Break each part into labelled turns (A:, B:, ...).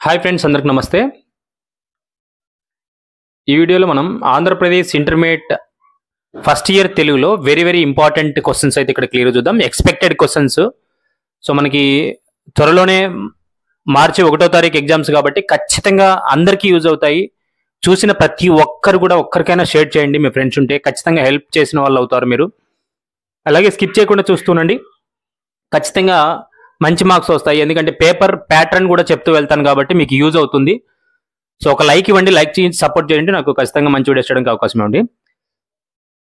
A: Hi friends, అందరికి నమస్తే. ఈ వీడియోలో మనం ఆంధ్రప్రదేశ్ ఇంటర్మీడియట్ ఫస్ట్ ఇయర్ తెలుగులో వెరీ ఇంపార్టెంట్ క్వశ్చన్స్ అయితే ఇక్కడ క్లియర్ చూద్దాం. Expected questions. సో మనకి త్వరలోనే మార్చి 1వ తారీఖు ఎగ్జామ్స్ కాబట్టి ఖచ్చితంగా అందరికీ యూజ్ అవుతాయి. చూసిన ప్రతి ఒక్కరు కూడా ఒక్కరికైనా షేర్ చేయండి. మీ ఫ్రెండ్స్ ఉంటే ఖచ్చితంగా హెల్ప్ చేసిన వాళ్ళు అవుతారు మీరు. అలాగే స్కిప్ చేయకుండా చూస్తుండండి. ఖచ్చితంగా మంచి మార్క్స్ వస్తాయి, ఎందుకంటే పేపర్ ప్యాటర్న్ కూడా చెప్తూ వెళ్తాను కాబట్టి మీకు యూజ్ అవుతుంది. సో ఒక లైక్ ఇవ్వండి, లైక్ చేసి సపోర్ట్ చేయండి, నాకు ఖచ్చితంగా మంచి వీడియోస్ చేయడానికి అవకాశం ఉంది.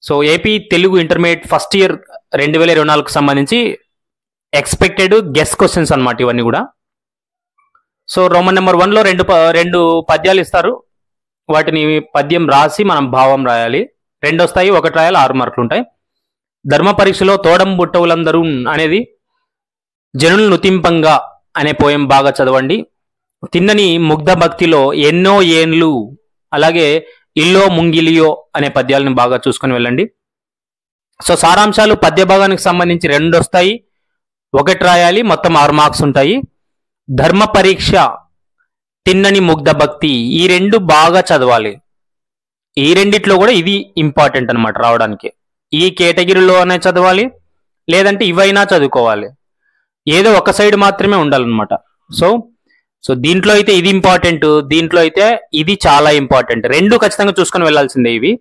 A: So AP Telugu intermediate first year 2024కు సంబంధించి ఎక్స్పెక్టెడ్ గెస్ క్వశ్చన్స్ అన్నమాట ఇవన్నీ కూడా. సో రోమన్ నెంబర్ 1లో రెండు పద్యాలు ఇస్తారు. వాటిని పద్యం రాసి మనం భావం రాయాలి. 2 వస్తాయి, 1 రాయాలి, 6 మార్కులు ఉంటాయి. ధర్మ పరీక్షలో తోడం బుట్టవులందరూ అనేది జనులు నుతింపంగా అనే పోయం బాగా చదవండి. తిన్నని ముగ్ధ భక్తిలో ఎన్నో ఏండ్లు, అలాగే ఇల్లో ముంగిలియో అనే పద్యాలను బాగా చూసుకొని వెళ్ళండి. సో సారాంశాలు పద్య భాగానికి సంబంధించి 2 వస్తాయి, 1 రాయాలి, మొత్తం 6 మార్క్స్ ఉంటాయి. ధర్మ పరీక్ష, తిన్నని ముగ్ధ భక్తి, ఈ 2 బాగా చదవాలి. ఈ రెండిట్లో కూడా ఇది ఇంపార్టెంట్ అనమాట రావడానికి. ఈ కేటగిరీలోనే చదవాలి, లేదంటే ఇవైనా చదువుకోవాలి. ఏదో ఒక సైడ్ మాత్రమే ఉండాలన్నమాట. సో దీంట్లో అయితే ఇది ఇంపార్టెంట్, దీంట్లో అయితే ఇది చాలా ఇంపార్టెంట్. 2 ఖచ్చితంగా చూసుకొని వెళ్ళాల్సిందే. ఇవి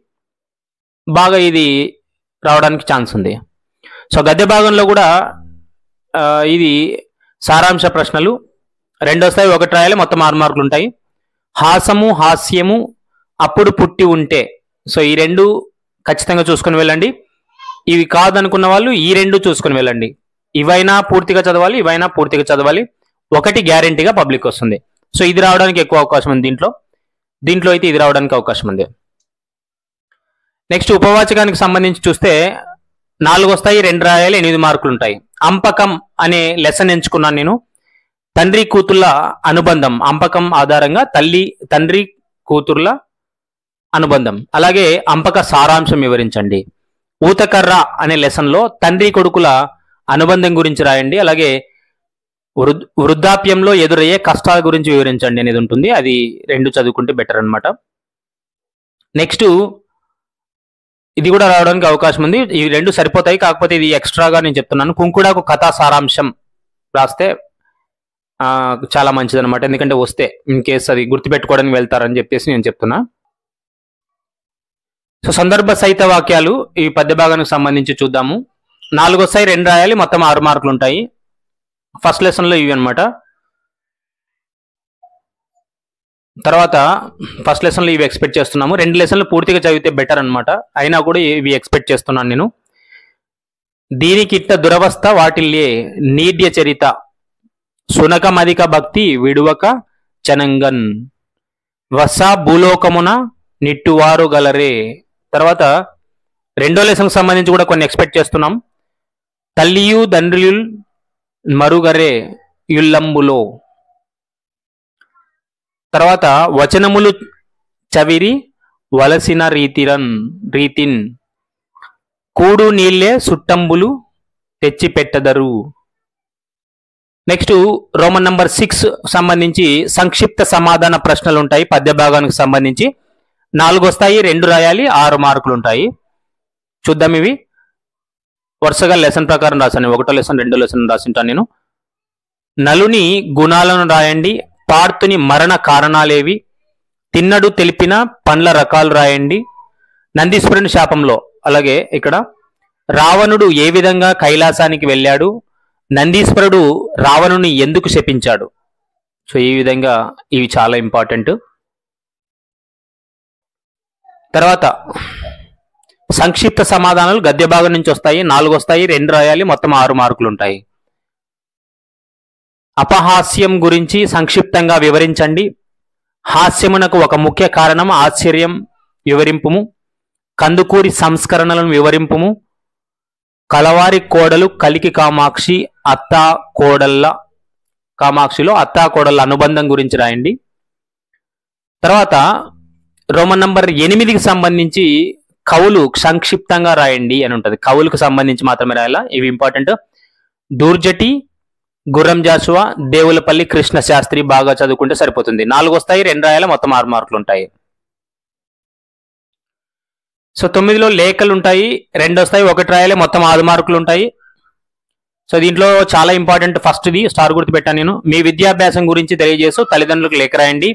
A: బాగా ఇది రావడానికి ఛాన్స్ ఉంది. సో గద్య భాగంలో కూడా ఇది సారాంశ ప్రశ్నలు 2 వస్తాయి, 1 రాయాలి, మొత్తం 6 మార్కులు ఉంటాయి. హాస్యము అప్పుడు పుట్టి ఉంటే, సో ఈ 2 ఖచ్చితంగా చూసుకొని వెళ్ళండి. ఇవి కాదనుకున్న వాళ్ళు ఈ 2 చూసుకొని వెళ్ళండి. ఇవైనా పూర్తిగా చదవాలి, ఇవైనా పూర్తిగా చదవాలి. 1 గ్యారెంటీగా పబ్లిక్ వస్తుంది. సో ఇది రావడానికి ఎక్కువ అవకాశం ఉంది. దీంట్లో అయితే ఇది రావడానికి అవకాశం ఉంది. నెక్స్ట్ ఉపవాచకానికి సంబంధించి చూస్తే 4 వస్తాయి, 2 రాయాలి, 8 మార్కులు ఉంటాయి. అంపకం అనే లెసన్ ఎంచుకున్నాను నేను. తండ్రి కూతుర్ల అనుబంధం, అంపకం ఆధారంగా తండ్రి కూతుర్ల అనుబంధం. అలాగే అంపక సారాంశం వివరించండి. ఊతకర్ర అనే లెసన్ లో తండ్రి కొడుకుల అనుబంధం గురించి రాయండి. అలాగే వృద్ధాప్యంలో ఎదురయ్యే కష్టాల గురించి వివరించండి అనేది ఉంటుంది. అది 2 చదువుకుంటే బెటర్ అనమాట. నెక్స్ట్ ఇది కూడా రావడానికి అవకాశం ఉంది. ఈ 2 సరిపోతాయి, కాకపోతే ఇది ఎక్స్ట్రాగా నేను చెప్తున్నాను. కుంకుడాకు కథా సారాంశం రాస్తే చాలా మంచిది అనమాట, ఎందుకంటే వస్తే ఇన్ కేసు అది గుర్తుపెట్టుకోవడానికి వెళ్తారని చెప్పేసి నేను చెప్తున్నా. సో సందర్భ సహిత వాక్యాలు ఈ పద్య భాగానికి సంబంధించి చూద్దాము. 4 వస్తాయి, 2 రాయాలి, మొత్తం 6 మార్కులు ఉంటాయి. ఫస్ట్ లెసన్ లో ఇవి అనమాట. తర్వాత ఫస్ట్ లెసన్ లో ఇవి ఎక్స్పెక్ట్ చేస్తున్నాము. 2 లెసన్లు పూర్తిగా చదివితే బెటర్ అనమాట, అయినా కూడా ఇవి ఎక్స్పెక్ట్ చేస్తున్నాను నేను. దీనికిట్ట దురవస్థ వాటిల్లే నీడ్య చరిత, సునకమధిక భక్తి విడువక చనంగన్, వస భూలోకమున నిట్టువారు గలరే. తర్వాత 2వ లెసన్కి సంబంధించి కూడా కొన్ని ఎక్స్పెక్ట్ చేస్తున్నాం. తల్లియు తండ్రియుల్ మరుగరే యుల్లంబులో. తర్వాత వచనములు చవిరి వలసిన రీతిన్, కూడు నీళ్లే సుట్టంబులు తెచ్చి పెట్టదరు. నెక్స్ట్ రోమన్ నంబర్ 6 సంబంధించి సంక్షిప్త సమాధాన ప్రశ్నలు ఉంటాయి. పద్య భాగానికి సంబంధించి 4 వస్తాయి, 2 రాయాలి, 6 మార్కులు ఉంటాయి. చూద్దాం. ఇవి వరుసగా లెసన్ ప్రకారం రాశాను. 1వ లెసన్, 2వ లెసన్ రాసింటాను నేను. నలుని గుణాలను రాయండి. పార్థుని మరణ కారణాలేవి, తిన్నడు తెలిపిన పండ్ల రకాలు రాయండి. నందీశ్వరుని శాపంలో, అలాగే ఇక్కడ రావణుడు ఏ విధంగా కైలాసానికి వెళ్ళాడు, నందీశ్వరుడు రావణుని ఎందుకు శపించాడు. సో ఈ విధంగా ఇవి చాలా ఇంపార్టెంట్. తర్వాత సంక్షిప్త సమాధానాలు గద్య భాగం నుంచి వస్తాయి. 4 వస్తాయి, 2 రాయాలి, మొత్తం 6 మార్కులు ఉంటాయి. అపహాస్యం గురించి సంక్షిప్తంగా వివరించండి. హాస్యమునకు ఒక ముఖ్య కారణం ఆశ్చర్యం వివరింపుము. కందుకూరి సంస్కరణలను వివరింపుము. కలవారి కోడలు కలికి కామాక్షి, కామాక్షిలో అత్తా కోడళ్ళ అనుబంధం గురించి రాయండి. తర్వాత రోమన్ నంబర్ 8కి సంబంధించి కవులు సంక్షిప్తంగా రాయండి అని ఉంటుంది. కవులకు సంబంధించి మాత్రమే రాయాలా, ఇవి ఇంపార్టెంట్. దూర్జటి గుర్రం జాషువా, దేవులపల్లి కృష్ణ శాస్త్రి బాగా చదువుకుంటే సరిపోతుంది. 4 వస్తాయి, 2 రాయాలి, మొత్తం 6 మార్కులు ఉంటాయి. సో 9లో లేఖలు ఉంటాయి, 2 వస్తాయి, 1 రాయాలి, మొత్తం 6 మార్కులు ఉంటాయి. సో దీంట్లో చాలా ఇంపార్టెంట్ ఫస్ట్ది స్టార్ గుర్తు పెట్టాను నేను. మీ విద్యాభ్యాసం గురించి తెలియజేస్తూ తల్లిదండ్రులకు లేఖ రాయండి.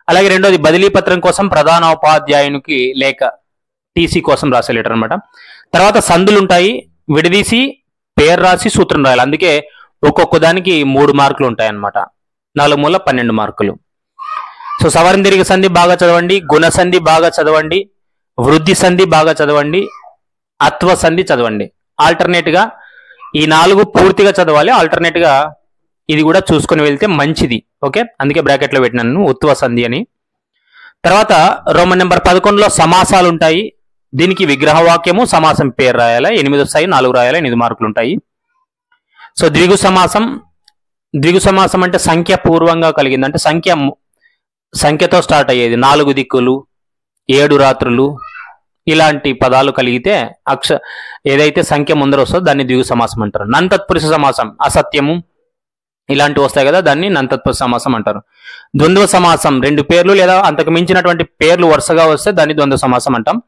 A: అలాగే రెండోది బదిలీ పత్రం కోసం ప్రధాన ఉపాధ్యాయునికి లేఖ, టీసీ కోసం రాసే లెటర్ అనమాట. తర్వాత సందులు ఉంటాయి, విడదీసి పేరు రాసి సూత్రం రాయాలి. అందుకే ఒక్కొక్క దానికి 3 మార్కులు ఉంటాయి అనమాట. 4 మూల 12 మార్కులు. సో సవరణ దీర్ఘ సంధి బాగా చదవండి, గుణ సంధి బాగా చదవండి, వృద్ధి సంధి బాగా చదవండి, అత్వ సంధి చదవండి. ఆల్టర్నేట్ గా ఈ 4 పూర్తిగా చదవాలి, ఆల్టర్నేట్ గా ఇది కూడా చూసుకుని వెళ్తే మంచిది. ఓకే, అందుకే బ్రాకెట్లో పెట్టినాను ఉత్వ సంధి అని. తర్వాత రోమన్ నెంబర్ 11లో సమాసాలు ఉంటాయి. దీనికి విగ్రహవాక్యము, సమాసం పేరు రాయాలి. 8 వస్తాయి, 4 రాయాలి, 8 మార్కులు ఉంటాయి. సో ద్విగు సమాసం, ద్విగు సమాసం అంటే సంఖ్య పూర్వంగా కలిగింది, అంటే సంఖ్యతో స్టార్ట్ అయ్యేది. 4 దిక్కులు, 7 రాత్రులు ఇలాంటి పదాలు కలిగితే ఏదైతే సంఖ్య ముందర వస్తుందో దాన్ని ద్విగు సమాసం అంటారు. నంతత్పురుష సమాసం అసత్యము ఇలాంటివి వస్తాయి కదా, దాన్ని నంతత్పురుష సమాసం అంటారు. ద్వంద్వ సమాసం 2 పేర్లు లేదా అంతకు మించినటువంటి పేర్లు వరుసగా వస్తే దాన్ని ద్వంద్వ సమాసం అంటాం.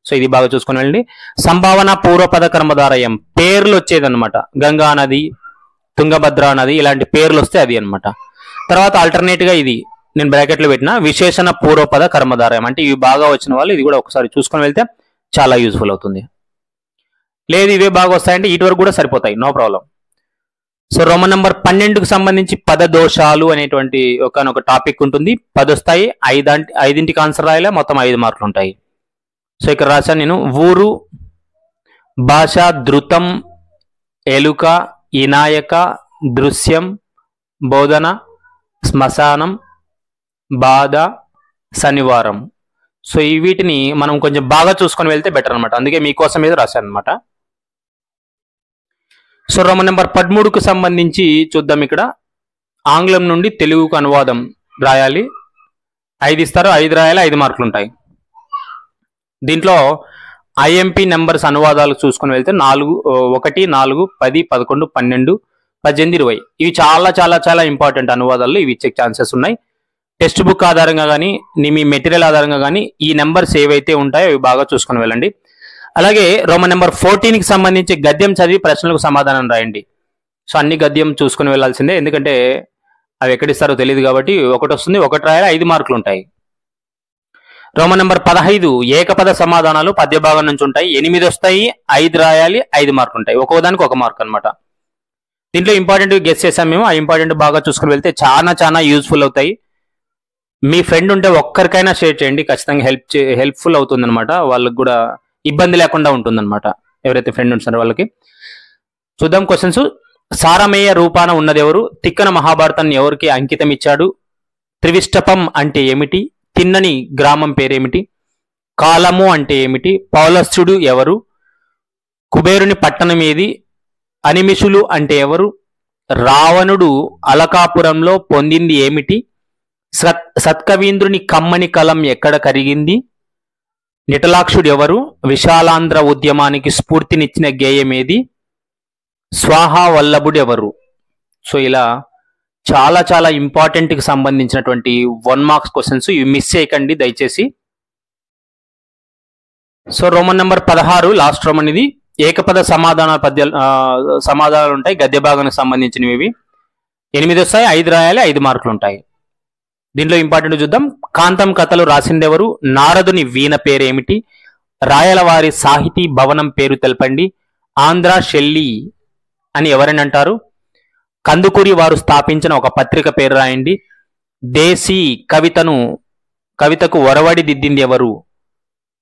A: సో ఇది బాగా చూసుకుని వెళ్ళండి. సంభావన పూర్వపద కర్మధారయం పేర్లు వచ్చేదన్నమాట. గంగా నది, తుంగభద్ర నది ఇలాంటి పేర్లు వస్తే అది అనమాట. తర్వాత ఆల్టర్నేట్ గా ఇది నేను బ్రాకెట్లో పెట్టిన విశేషణ పూర్వపద కర్మధారయం, అంటే ఇవి బాగా వచ్చిన వాళ్ళు ఇది కూడా ఒకసారి చూసుకొని వెళ్తే చాలా యూజ్ఫుల్ అవుతుంది. లేదు ఇవే బాగా వస్తాయంటే ఇటు వరకు కూడా సరిపోతాయి, no problem. So Roman number 12కు సంబంధించి పద దోషాలు అనేటువంటి ఒక టాపిక్ ఉంటుంది. 10 వస్తాయి, 5ంటికి ఆన్సర్ రాయాలి, మొత్తం 5 మార్కులు ఉంటాయి. సో ఇక్కడ రాశాను నేను ఊరు, భాష, ధృతం, ఎలుక, ఇనాయక, దృశ్యం, బోధన, శ్మశానం, బాధ, శనివారం. సో ఈ వీటిని మనం కొంచెం బాగా చూసుకొని వెళ్తే బెటర్ అనమాట. అందుకే మీకోసం మీద రాశాను అనమాట. సో రోమన్ నెంబర్ 13కు సంబంధించి చూద్దాం. ఇక్కడ ఆంగ్లం నుండి తెలుగుకు అనువాదం రాయాలి. 5 ఇస్తారు, 5 రాయాలి, 5 మార్కులు ఉంటాయి. దీంట్లో ఐఎంపీ నెంబర్స్ అనువాదాలు చూసుకుని వెళ్తే 1, 4, 10, 11, 12, 18, 20 ఇవి చాలా చాలా చాలా ఇంపార్టెంట్ అనువాదాలు. ఇవి ఇచ్చే ఛాన్సెస్ ఉన్నాయి. టెక్స్ట్ బుక్ ఆధారంగా కానీ మీ మెటీరియల్ ఆధారంగా కానీ ఈ నెంబర్స్ ఏవైతే ఉంటాయో అవి బాగా చూసుకుని వెళ్ళండి. అలాగే రోమన్ నెంబర్ 14కి సంబంధించి గద్యం చదివి ప్రశ్నలకు సమాధానం రాయండి. సో అన్ని గద్యం చూసుకుని వెళ్ళాల్సిందే, ఎందుకంటే అవి ఎక్కడిస్తారో తెలియదు కాబట్టి. 1 వస్తుంది, 1 రాయాలి, 5 మార్కులు ఉంటాయి. రోమన్ నెంబర్ 15 ఏకపద సమాధానాలు పద్య భాగం నుంచి ఉంటాయి. 8 వస్తాయి, 5 రాయాలి, 5 మార్కులు ఉంటాయి. ఒక్కొక్కదానికి 1 మార్క్ అనమాట. దీంట్లో ఇంపార్టెంట్ గెస్ చేసాం మేము. ఆ ఇంపార్టెంట్ బాగా చూసుకుని వెళ్తే చాలా చాలా యూజ్ఫుల్ అవుతాయి. మీ ఫ్రెండ్ ఉంటే ఒక్కరికైనా షేర్ చేయండి, ఖచ్చితంగా హెల్ప్ఫుల్ అవుతుంది అనమాట. వాళ్ళకి కూడా ఇబ్బంది లేకుండా ఉంటుందన్నమాట, ఎవరైతే ఫ్రెండ్ ఉంటారో వాళ్ళకి. చూద్దాం క్వశ్చన్స్. సారమేయ రూపాన ఉన్నది ఎవరు? తిక్కన మహాభారతాన్ని ఎవరికి అంకితం ఇచ్చాడు? త్రివిష్టపం అంటే ఏమిటి? తిన్నని గ్రామం పేరేమిటి? కాలము అంటే ఏమిటి? పౌలస్త్యుడు ఎవరు? కుబేరుని పట్టణం ఏది? అనిమిషులు అంటే ఎవరు? రావణుడు అలకాపురంలో పొందింది ఏమిటి? సత్కవీంద్రుని కమ్మని కలం ఎక్కడ కరిగింది? నిటలాక్షుడు ఎవరు? విశాలాంధ్ర ఉద్యమానికి స్ఫూర్తినిచ్చిన గేయం ఏది? స్వాహా వల్లభుడు ఎవరు? సో ఇలా చాలా చాలా ఇంపార్టెంట్కి సంబంధించినటువంటి 1 మార్క్స్ క్వశ్చన్స్, ఇవి మిస్ చేయకండి దయచేసి. So Roman number 16 last Roman ఇది. ఏకపద సమాధానాలు ఉంటాయి, గద్య భాగానికి సంబంధించినవి ఇవి. 8 వస్తాయి, 5 రాయాలి, 5 మార్కులు ఉంటాయి. దీంట్లో ఇంపార్టెంట్ చూద్దాం. కాంతం కథలు రాసిందెవరు? నారదుని వీణ పేరేమిటి? రాయలవారి సాహితీ భవనం పేరు తెలపండి. ఆంధ్ర షెల్లి అని ఎవరని అంటారు? కందుకూరి వారు స్థాపించిన ఒక పత్రిక పేరు రాయండి. దేశీ కవితకు ఒరవడి దిద్దింది ఎవరు?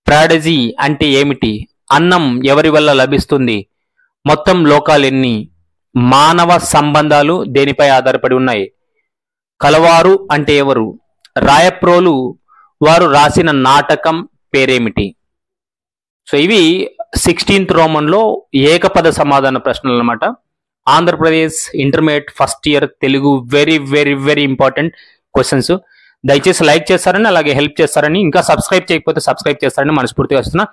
A: ప్రాడజీ అంటే ఏమిటి? అన్నం ఎవరి వల్ల లభిస్తుంది? మొత్తం లోకాలెన్ని? మానవ సంబంధాలు దేనిపై ఆధారపడి ఉన్నాయి? కలవారు అంటే ఎవరు? రాయప్రోలు వారు రాసిన నాటకం పేరేమిటి? సో ఇవి 16th రోమన్లో ఏకపద సమాధాన ప్రశ్నలు అన్నమాట. Andhra Pradesh intermediate first year Telugu very very very important questions. దయచేసి లైక్ చేస్తారని, అలాగే హెల్ప్ చేస్తారని, ఇంకా సబ్స్క్రైబ్ చేయకపోతే సబ్స్క్రైబ్ చేస్తారని మనస్ఫూర్తిగా వస్తున్నా.